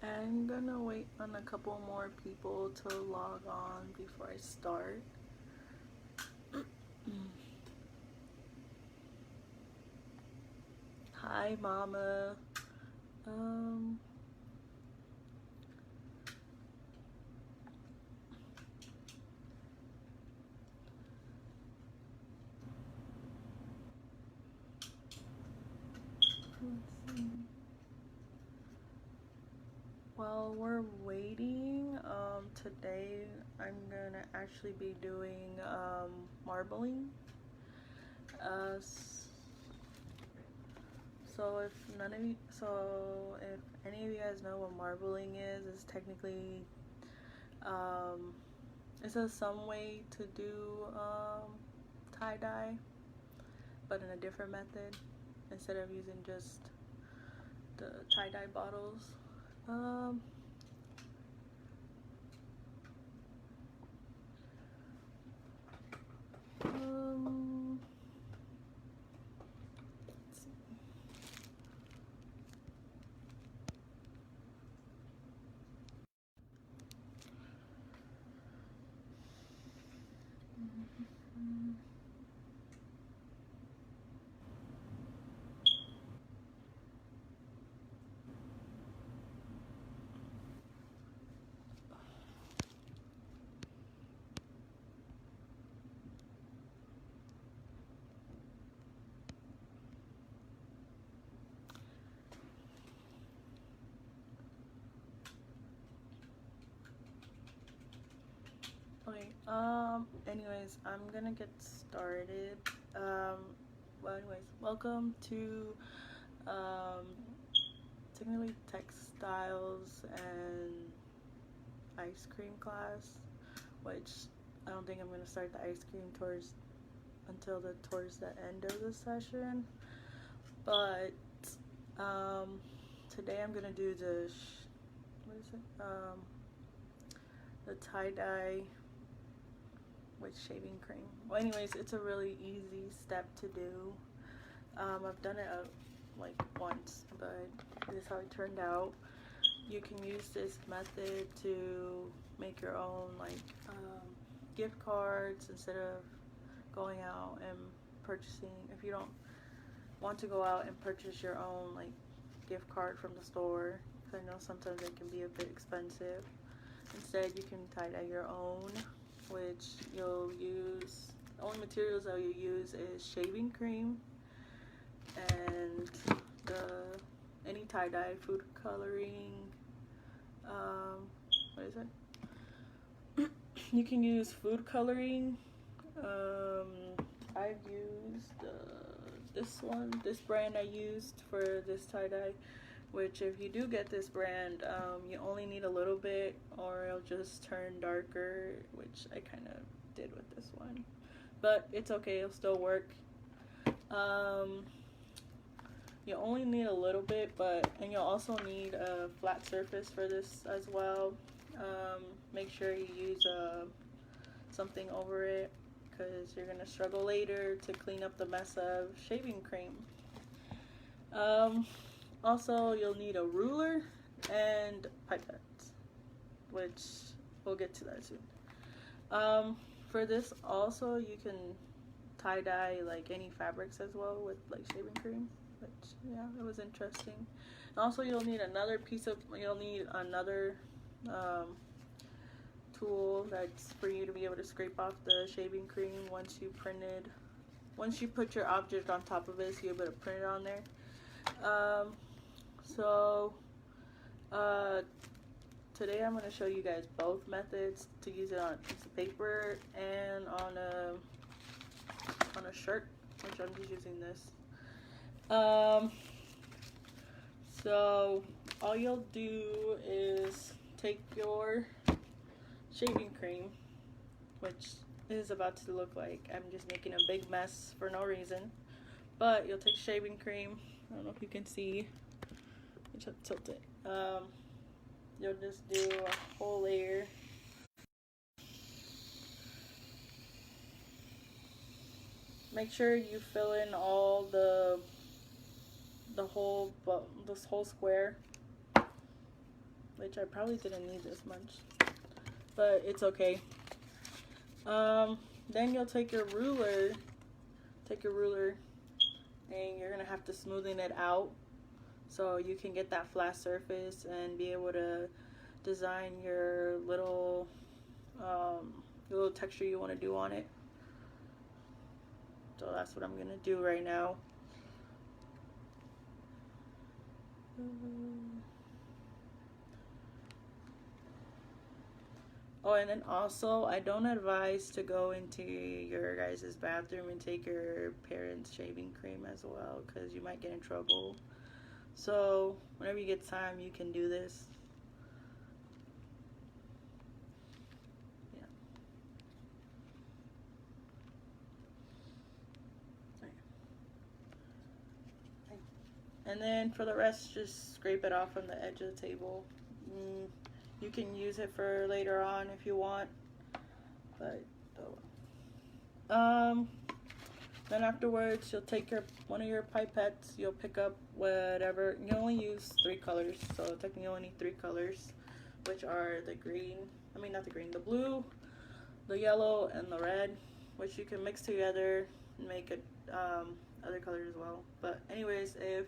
I'm gonna wait on a couple more people to log on before I start. Hi, Mama. Let's see. While we're waiting, today I'm gonna actually be doing marbling. So if any of you guys know what marbling is, it's technically it's some way to do tie-dye, but in a different method instead of using just the tie-dye bottles. Let's see. Okay, anyways, I'm gonna get started. Well, anyways, welcome to, technically textiles and ice cream class, which I don't think I'm gonna start the ice cream until towards the end of the session, but, today I'm gonna do the, the tie-dye with shaving cream. Well, anyways, it's a really easy step to do. I've done it like once, but this is how it turned out. You can use this method to make your own like gift cards instead of going out and purchasing. If you don't want to go out and purchase your own like gift card from the store, because I know sometimes it can be a bit expensive. Instead, you can tie-dye your own, which you'll use, the only materials that you use is shaving cream and any tie-dye, food coloring, what is it? You can use food coloring. I've used this brand I used for this tie-dye, which if you do get this brand, you only need a little bit or it'll just turn darker, which I kind of did with this one, but it's okay, it'll still work. You only need a little bit, and you'll also need a flat surface for this as well. Make sure you use something over it, because you're gonna struggle later to clean up the mess of shaving cream. Also, you'll need a ruler and pipettes, which we'll get to that soon. For this also, you can tie-dye like any fabrics as well with like shaving cream, which yeah, it was interesting. And also, you'll need another tool that's for you to be able to scrape off the shaving cream once you put your object on top of it, so you're able to print it on there. Today I'm going to show you guys both methods to use it on a piece of paper and on a shirt, which I'm just using this. So all you'll do is take your shaving cream, which is about to look like I'm just making a big mess for no reason, but you'll take shaving cream. I don't know if you can see. I just have to tilt it. You'll just do a whole layer. Make sure you fill in all this whole square, which I probably didn't need this much, but it's okay. Then you'll take your ruler, and you're gonna have to smoothen it out so you can get that flat surface and be able to design your little texture you want to do on it. So that's what I'm gonna do right now. Oh, and then also, I don't advise to go into your guys' bathroom and take your parents' shaving cream as well, because you might get in trouble. So whenever you get time, you can do this. Yeah. And then for the rest, just scrape it off from the edge of the table. You can use it for later on if you want, but then afterwards you'll take one of your pipettes. You'll pick up whatever. You only use 3 colors, so technically you only need 3 colors, which are the the blue, the yellow, and the red, which you can mix together and make other colors as well. But anyways, if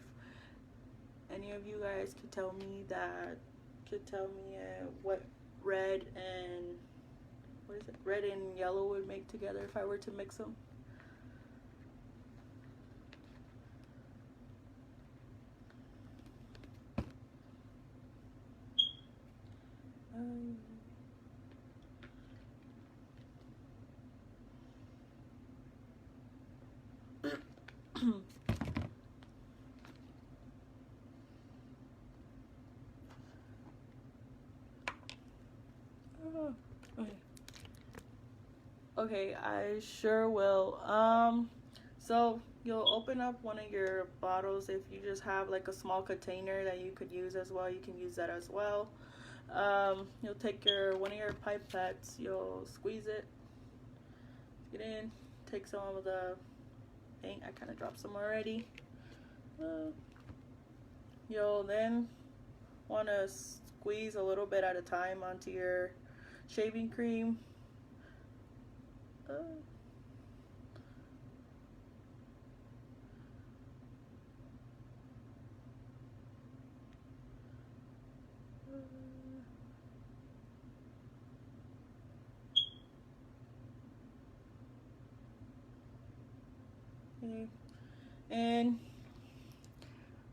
any of you guys could tell me what red and yellow would make together if I were to mix them. Okay, I sure will. So you'll open up one of your bottles. If you just have like a small container that you could use as well, you can use that as well. You'll take one of your pipettes, you'll squeeze it, get in, take some of the paint. I kind of dropped some already. You'll then want to squeeze a little bit at a time onto your shaving cream. And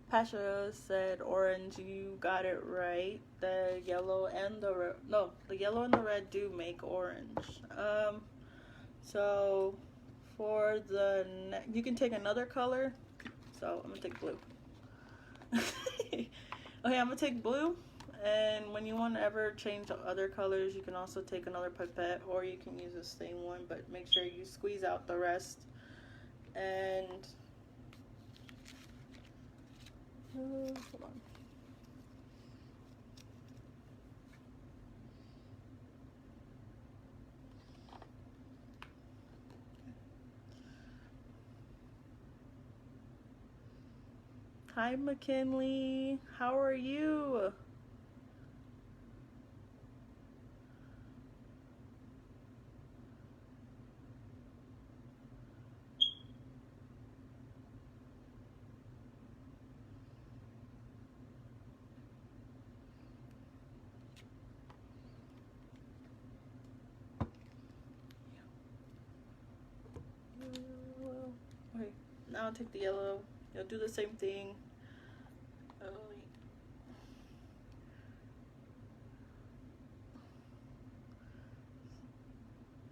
Pasha said orange. You got it right. The yellow and the red do make orange. So for you can take another color. So I'm gonna take blue. Okay, I'm gonna take blue. And when you want to ever change to other colors, you can also take another pipette, or you can use the same one, but make sure you squeeze out the rest. And hold on. Hi, McKinley. How are you? Wait, now I'll take the yellow. You'll do the same thing. Oh,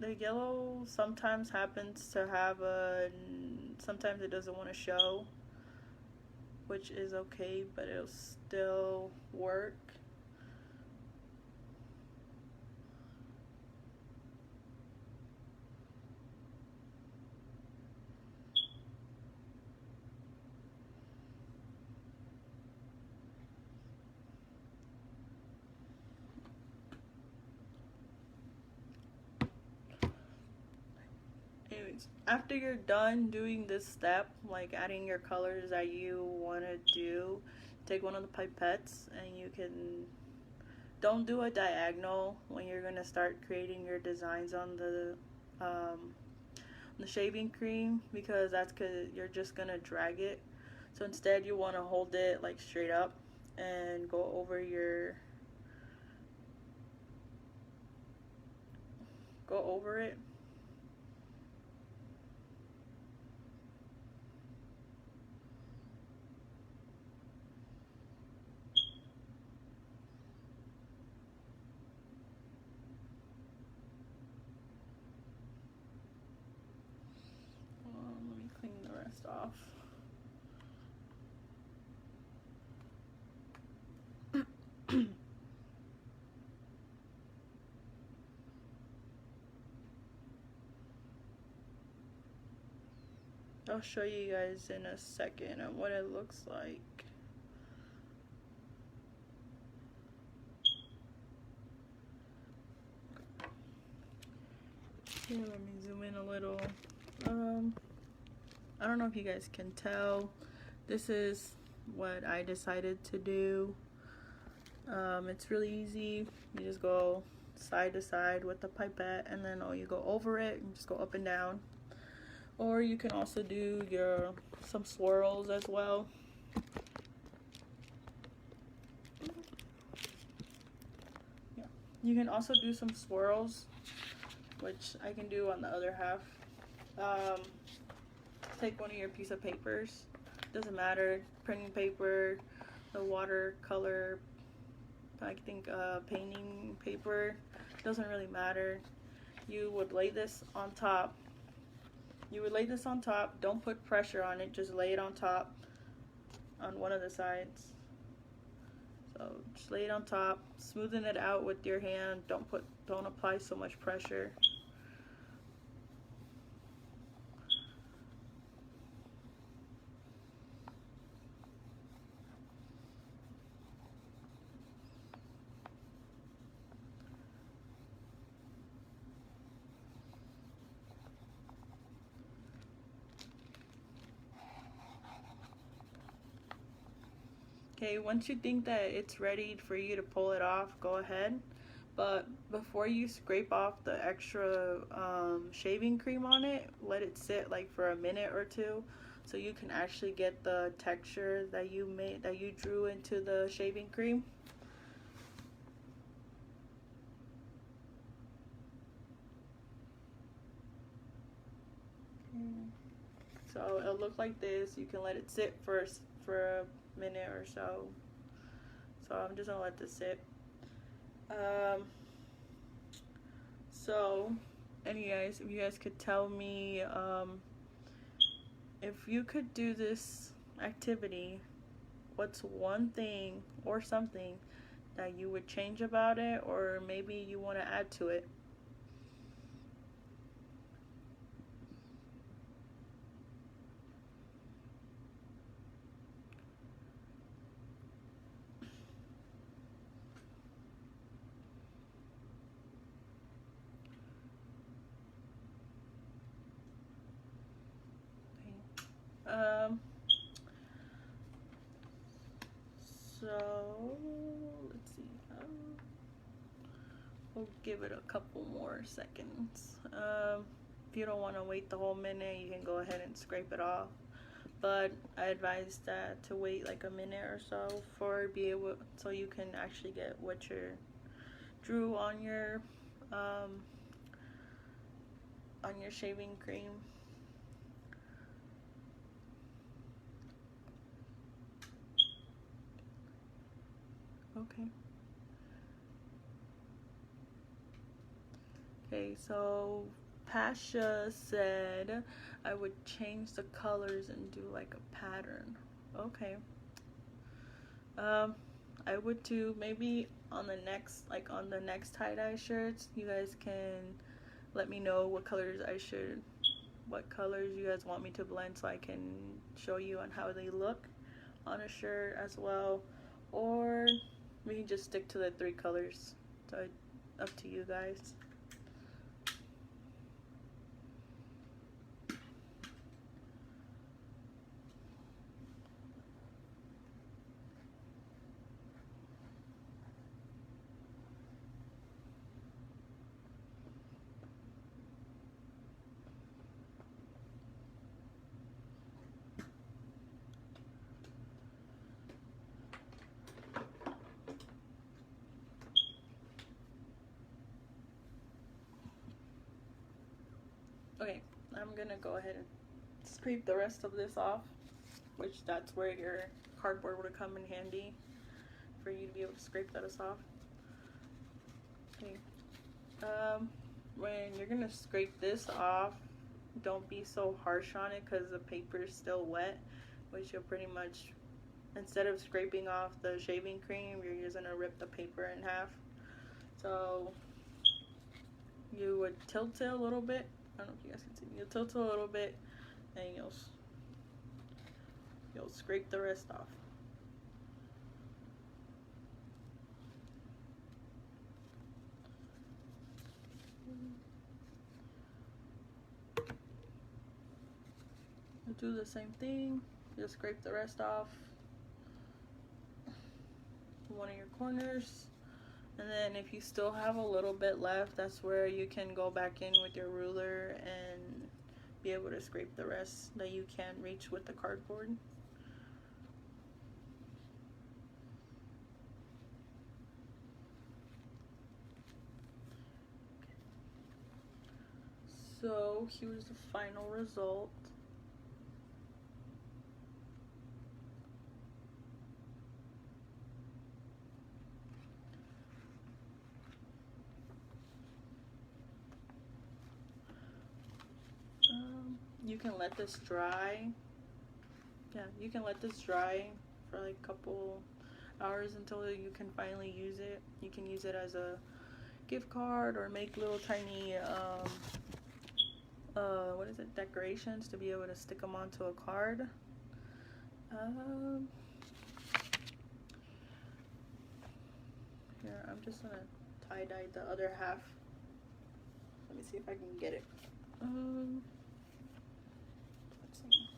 the yellow sometimes happens to have sometimes it doesn't want to show, which is okay, but it'll still work. Anyways, after you're done doing this step, like adding your colors that you want to do, take one of the pipettes and you can, don't do a diagonal when you're going to start creating your designs on the shaving cream, because that's because you're just going to drag it. So instead you want to hold it like straight up and go over it. Let me clean the rest off. I'll show you guys in a second on what it looks like. Here, let me zoom in a little. I don't know if you guys can tell. This is what I decided to do. It's really easy. You just go side to side with the pipette, and then you go over it and just go up and down. Or you can also do some swirls as well. Yeah, you can also do some swirls, which I can do on the other half. Take one of your piece of papers, doesn't matter, printing paper, the watercolor, I think painting paper, doesn't really matter. You would lay this on top. Don't put pressure on it, just lay it on top on one of the sides. So just lay it on top, smoothing it out with your hand. Don't apply so much pressure. Okay, once you think that it's ready for you to pull it off, go ahead. But before you scrape off the extra shaving cream on it, let it sit like for a minute or two, so you can actually get the texture that you drew into the shaving cream. So it'll look like this. You can let it sit for a minute or so. So I'm just gonna let this sit. So anyways, if you guys could tell me if you could do this activity, what's one thing or something that you would change about it, or maybe you want to add to it? So let's see. We'll give it a couple more seconds. If you don't want to wait the whole minute, you can go ahead and scrape it off. But I advise that to wait like a minute or so so you can actually get what you drew on your shaving cream. Okay. Okay, so Pasha said I would change the colors and do like a pattern. Okay. I would too. Maybe on the next tie-dye shirts, you guys can let me know what colors you guys want me to blend, so I can show you on how they look on a shirt as well. Or we can just stick to the 3 colors. So up to you guys. Okay, I'm gonna go ahead and scrape the rest of this off, which that's where your cardboard would come in handy for you to be able to scrape that off. Okay, when you're gonna scrape this off, don't be so harsh on it because the paper is still wet, which you'll pretty much, instead of scraping off the shaving cream, you're just gonna rip the paper in half. So you would tilt it a little bit. I don't know if you guys can see. You'll tilt it a little bit, and you'll scrape the rest off. You'll do the same thing. You'll scrape the rest off one of your corners. And then if you still have a little bit left, that's where you can go back in with your ruler and be able to scrape the rest that you can't reach with the cardboard. So here's the final result. You can let this dry. Yeah, you can let this dry for like a couple hours until you can finally use it. You can use it as a gift card or make little tiny decorations to be able to stick them onto a card. Here, I'm just gonna tie-dye the other half. Let me see if I can get it. Let's see.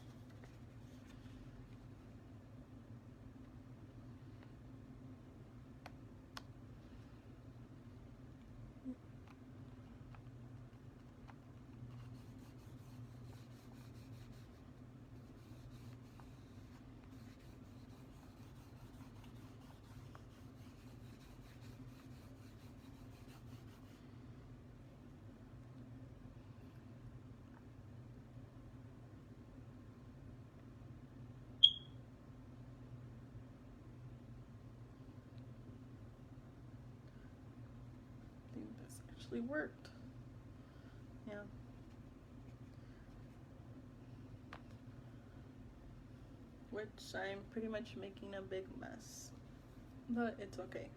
I think this actually worked. Yeah. Which I'm pretty much making a big mess, but it's okay.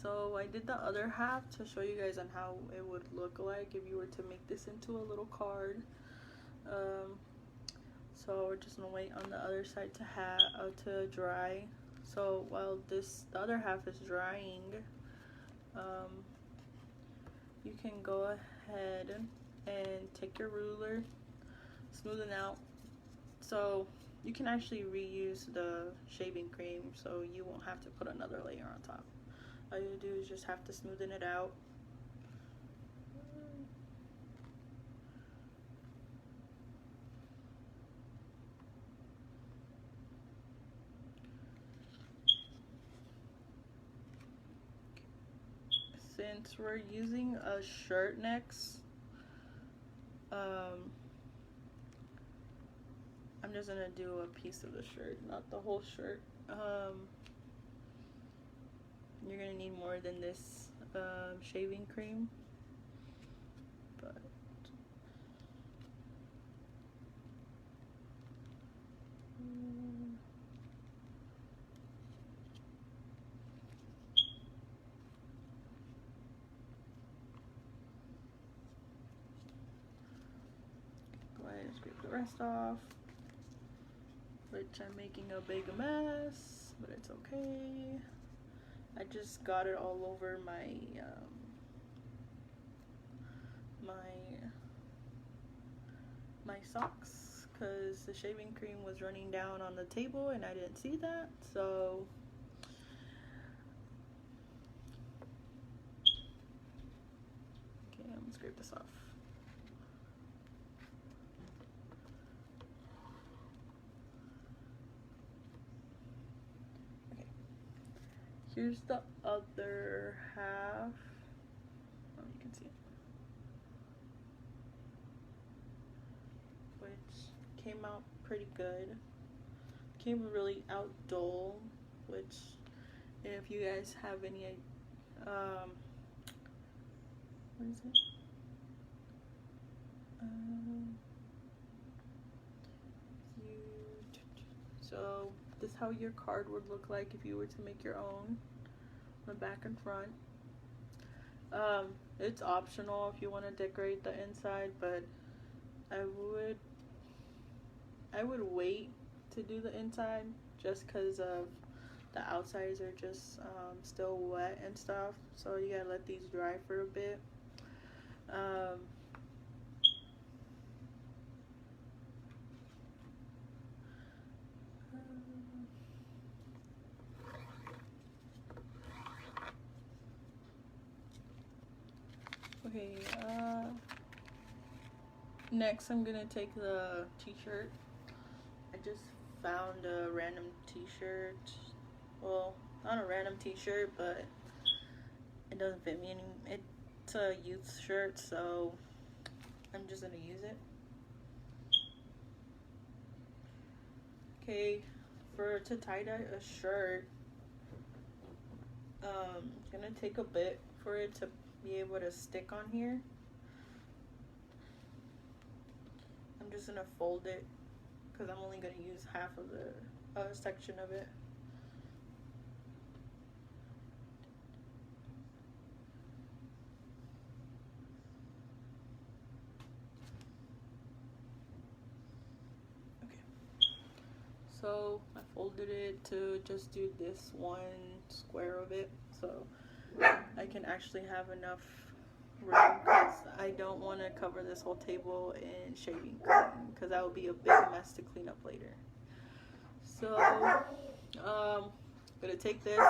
So I did the other half to show you guys on how it would look like if you were to make this into a little card. So we're just gonna wait on the other side to dry. So while the other half is drying, you can go ahead and take your ruler, smoothen out. So you can actually reuse the shaving cream, so you won't have to put another layer on top. All you do is just have to smoothen it out. Since we're using a shirt next, I'm just gonna do a piece of the shirt, not the whole shirt. You're gonna need more than this shaving cream, but go ahead and scrape the rest off, which I'm making a big mess, but it's okay. I just got it all over my my socks because the shaving cream was running down on the table and I didn't see that. So okay, I'm gonna scrape this off. Okay, here's the other half. Oh, you can see it. Which came out pretty good. Came really out dull, which if you guys have any what is it? So this is how your card would look like if you were to make your own, the back and front. It's optional if you want to decorate the inside, but I would wait to do the inside just because of the outsides are just still wet and stuff, so you gotta let these dry for a bit. Okay, next I'm gonna take the t-shirt. I just found a random t-shirt. Well, not a random t-shirt, but it doesn't fit me anymore. It's a youth shirt, so I'm just gonna use it. Okay, to tie-dye a shirt, it's gonna take a bit for it to be able to stick on here. I'm just gonna fold it because I'm only gonna use half of the section of it. Okay, so I folded it to just do this one square of it, so I can actually have enough room, because I don't want to cover this whole table in shaving cream because that would be a big mess to clean up later. So I'm gonna take this,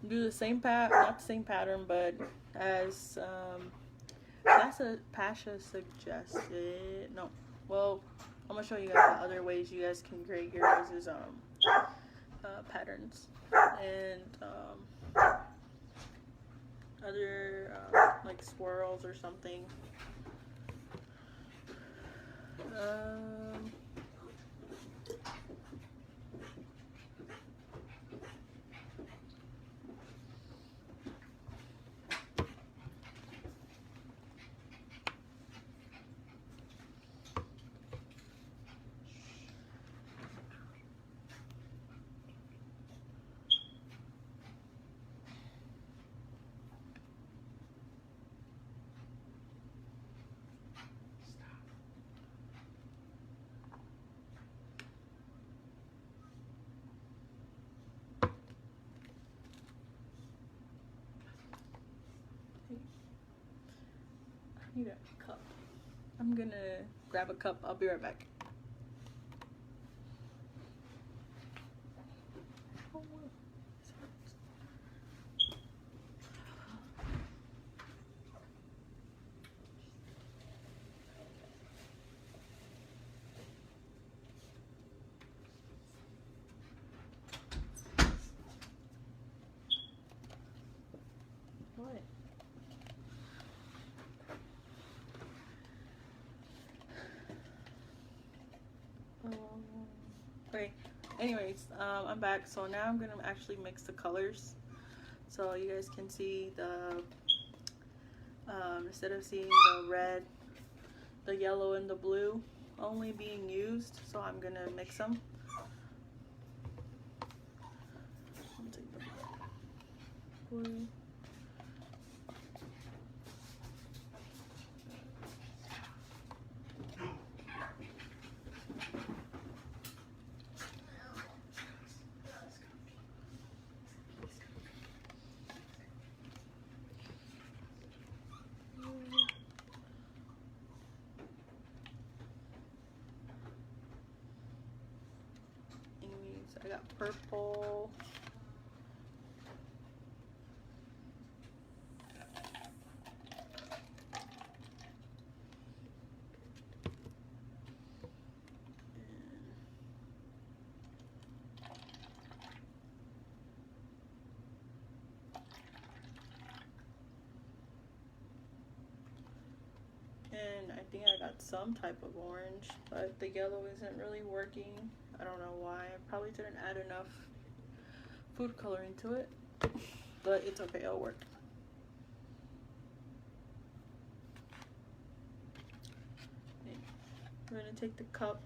do the same not the same pattern, but as Pasha suggested. No, well, I'm gonna show you guys the other ways you guys can create your guys' patterns and other like swirls or something. need a cup. I'm gonna grab a cup. I'll be right back. What? Okay. Anyways, I'm back. So now I'm gonna actually mix the colors, so you guys can see the instead of seeing the red, the yellow, and the blue only being used. So I'm gonna mix them. I'll take the blue. I got purple. And I think I got some type of orange, but the yellow isn't really working. I don't know why. I probably didn't add enough food coloring to it, but it's okay, it'll work. Okay. We're gonna take the cup,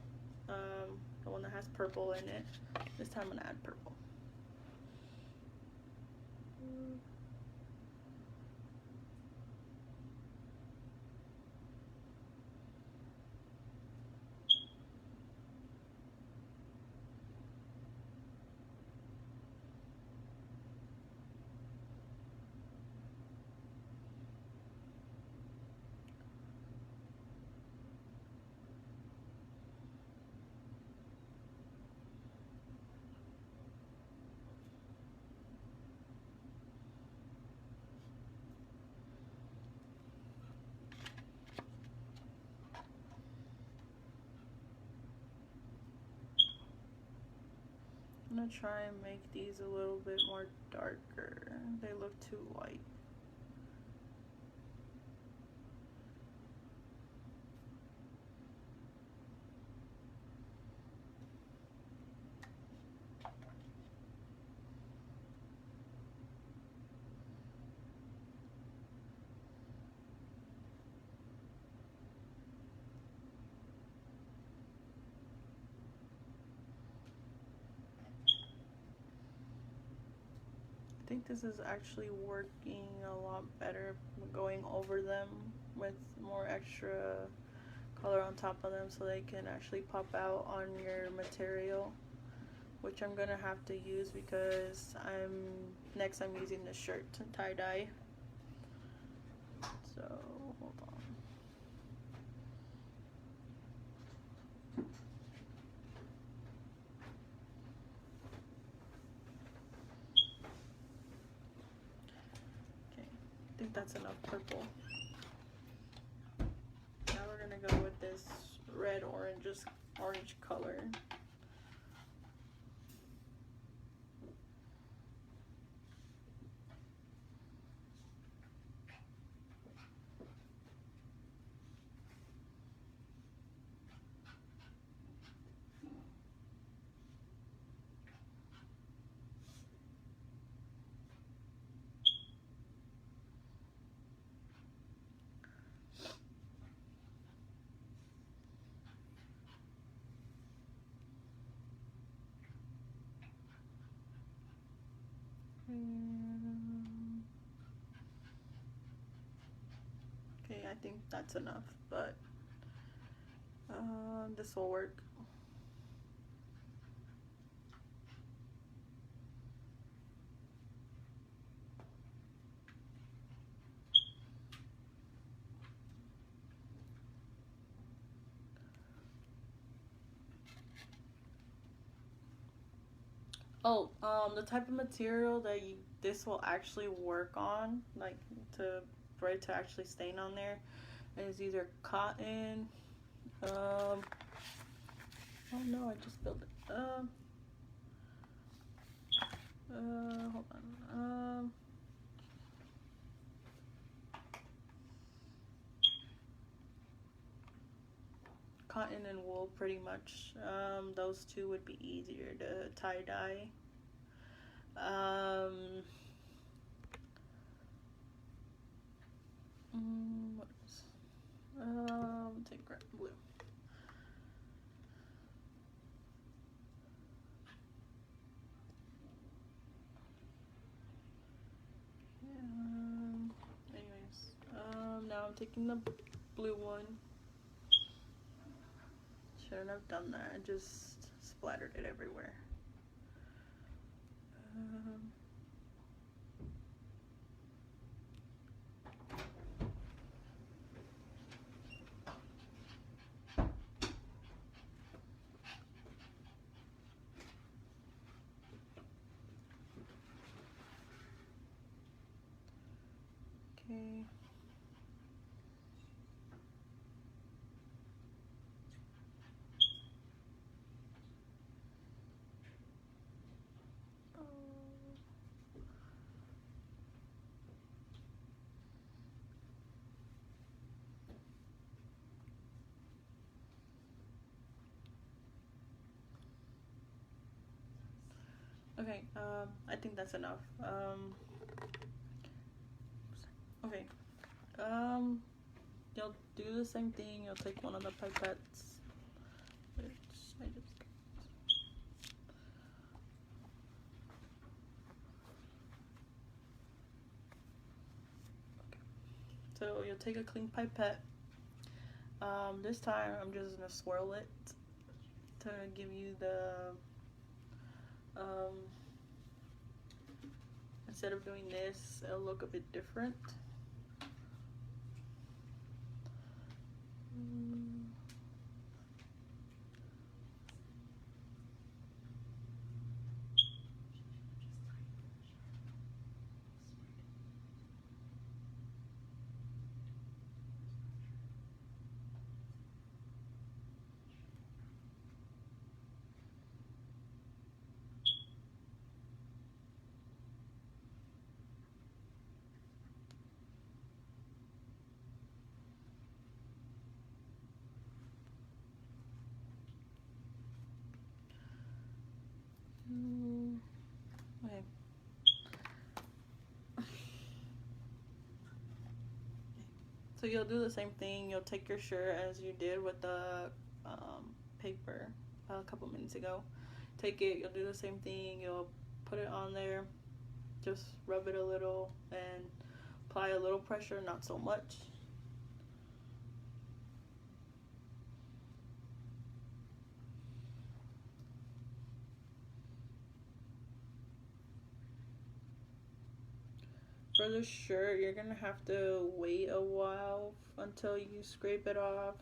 the one that has purple in it. This time I'm gonna add purple. I'm gonna try and make these a little bit more darker. They look too light. I think this is actually working a lot better, going over them with more extra color on top of them so they can actually pop out on your material, which I'm gonna have to use because I'm using this shirt to tie-dye. So hold on. I think that's enough purple. Now we're gonna go with this red orange color. Okay, I think that's enough, but this will work. Oh, the type of material that this will actually work on, like for it to actually stain on there, is either cotton. Oh no, I just spilled it. Hold on. Cotton and wool, pretty much. Those two would be easier to tie dye. What is? Take red, blue. Now I'm taking the blue one. Shouldn't have done that. I just splattered it everywhere. Okay. Okay, I think that's enough. Okay, you'll do the same thing. You'll take one of the pipettes, which I just... Okay. So you'll take a clean pipette. This time I'm just gonna swirl it to give you the, instead of doing this, it'll look a bit different. Okay. So you'll do the same thing. You'll take your shirt as you did with the paper a couple minutes ago. Take it, you'll do the same thing. You'll put it on there. Just rub it a little and apply a little pressure, not so much. For the shirt, you're gonna have to wait a while until you scrape it off.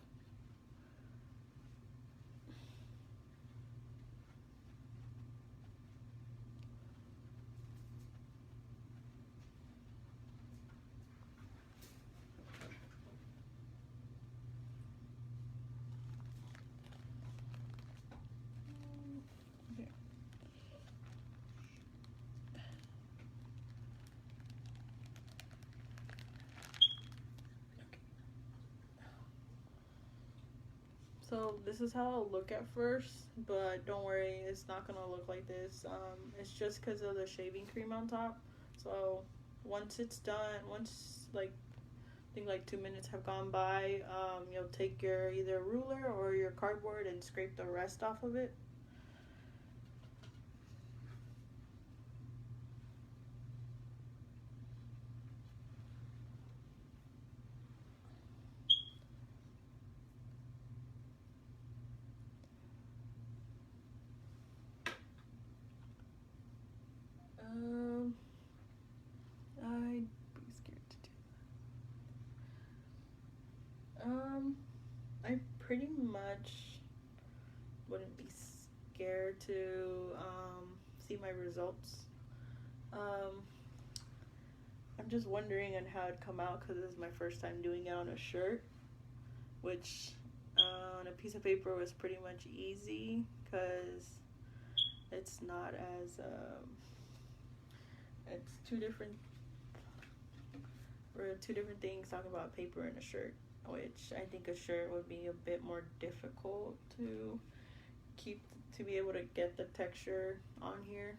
So this is how it'll look at first, but don't worry, it's not gonna look like this. It's just because of the shaving cream on top. So once it's done, once I think 2 minutes have gone by, you'll take your either ruler or your cardboard and scrape the rest off of it. I'd be scared to do that. I pretty much wouldn't be scared to see my results. I'm just wondering on how it'd come out because this is my first time doing it on a shirt, which on a piece of paper was pretty much easy because it's not as it's two different things talking about paper and a shirt, which I think a shirt would be a bit more difficult to be able to get the texture on here.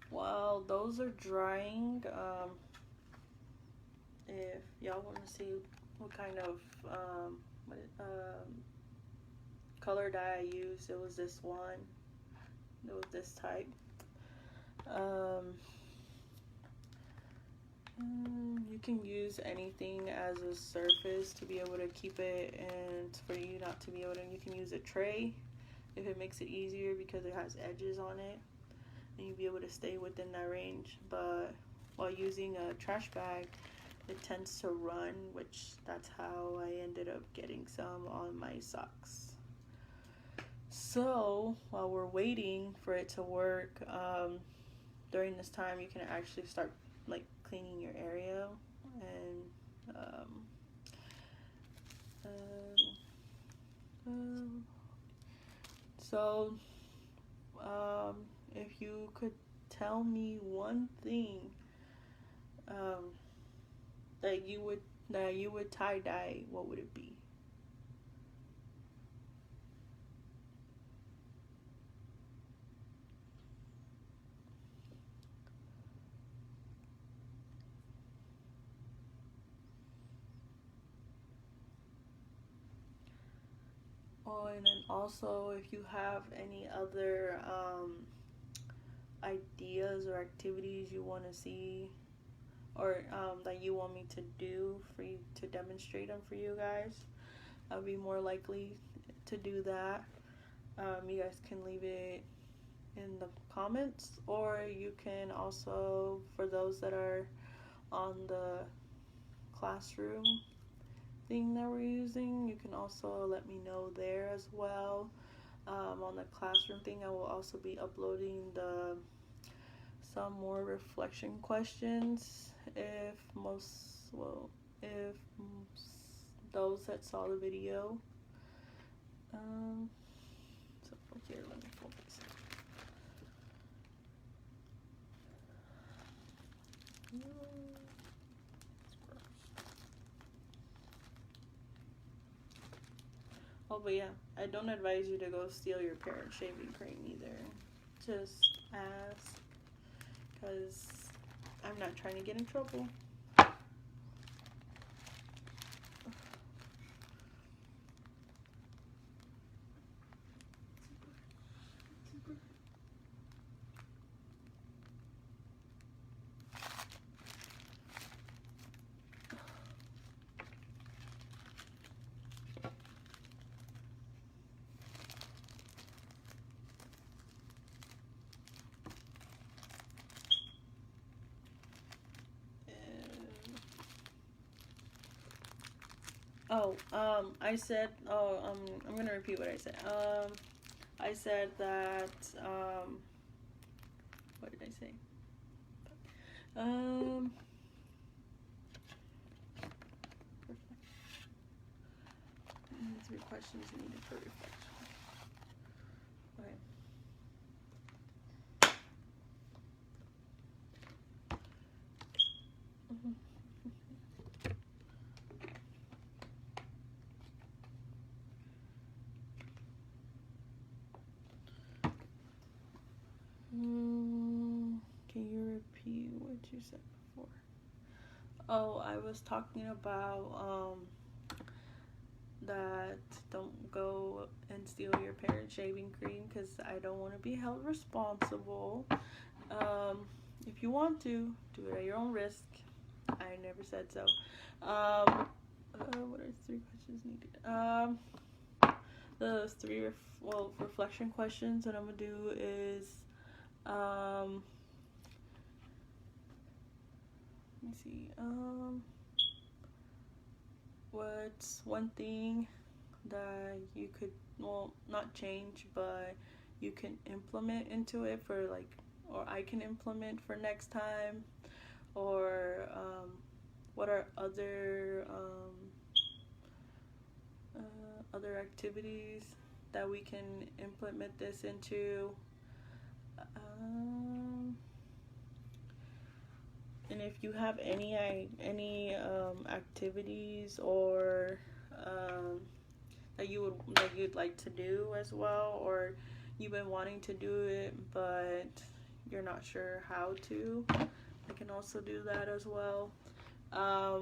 While those are drying, if y'all want to see what kind of color dye I used, it was this one. It was this type. You can use anything as a surface to be able to keep it, and for you not to be able to, you can use a tray if it makes it easier because it has edges on it, and you'll be able to stay within that range. But while using a trash bag, it tends to run, which that's how I ended up getting some on my socks. So while we're waiting for it to work, during this time you can actually start like cleaning your area. And so if you could tell me one thing that you would tie-dye, what would it be? Oh, and then also if you have any other ideas or activities you want to see, or that you want me to do for you to demonstrate them for you guys, I'll be more likely to do that. You guys can leave it in the comments, or you can also, for those that are on the classroom thing that we're using, you can also let me know there as well. On the classroom thing, I will also be uploading some more reflection questions if those that saw the video. So here, let me focus. Oh, but yeah, I don't advise you to go steal your parents' shaving cream either. Just ask, because I'm not trying to get in trouble. I said, I'm gonna repeat what I said. I said that, what did I say? Three questions needed for reflection. Okay. Can you repeat what you said before? Oh, I was talking about that don't go and steal your parents' shaving cream because I don't want to be held responsible. If you want to, do it at your own risk. I never said so. What are 3 questions needed? The 3 reflection questions that I'm gonna do is let me see. What's one thing that you could, well, not change, but you can implement into it for like, or I can implement for next time, or what are other activities that we can implement this into, and if you have any activities or that you'd like to do as well, or you've been wanting to do it but you're not sure how to, I can also do that as well. I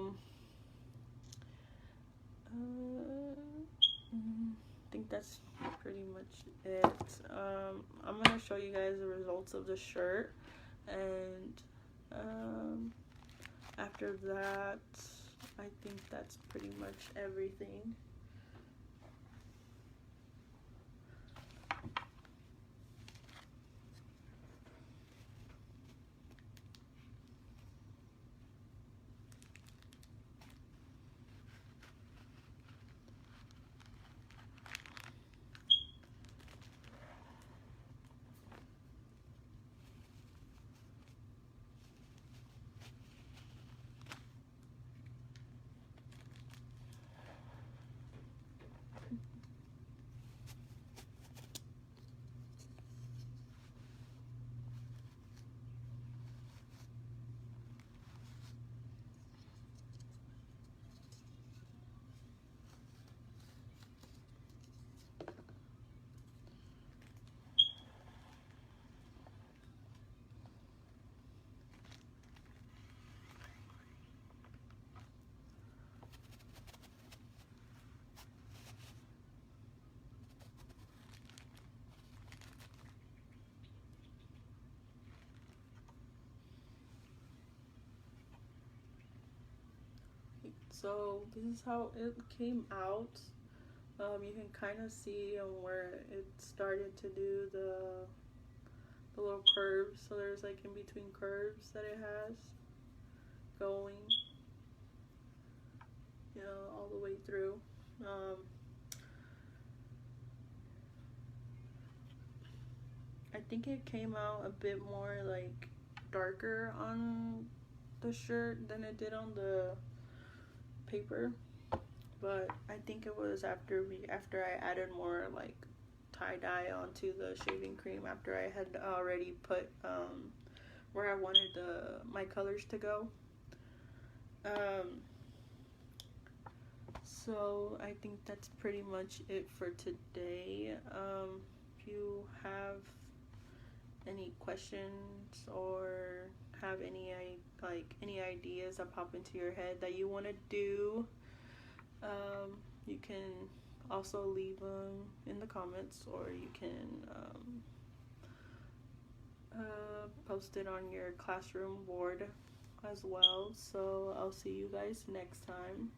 think that's pretty much it. I'm gonna show you guys the results of the shirt, and after that, I think that's pretty much everything. So this is how it came out. You can kind of see where it started to do the little curves. So there's like in between curves that it has going, all the way through. I think it came out a bit more like darker on the shirt than it did on the paper, but I think it was after I added more like tie-dye onto the shaving cream, after I had already put where I wanted my colors to go. So I think that's pretty much it for today. If you have any questions or have any ideas that pop into your head that you want to do, you can also leave them in the comments, or you can post it on your classroom board as well. So I'll see you guys next time.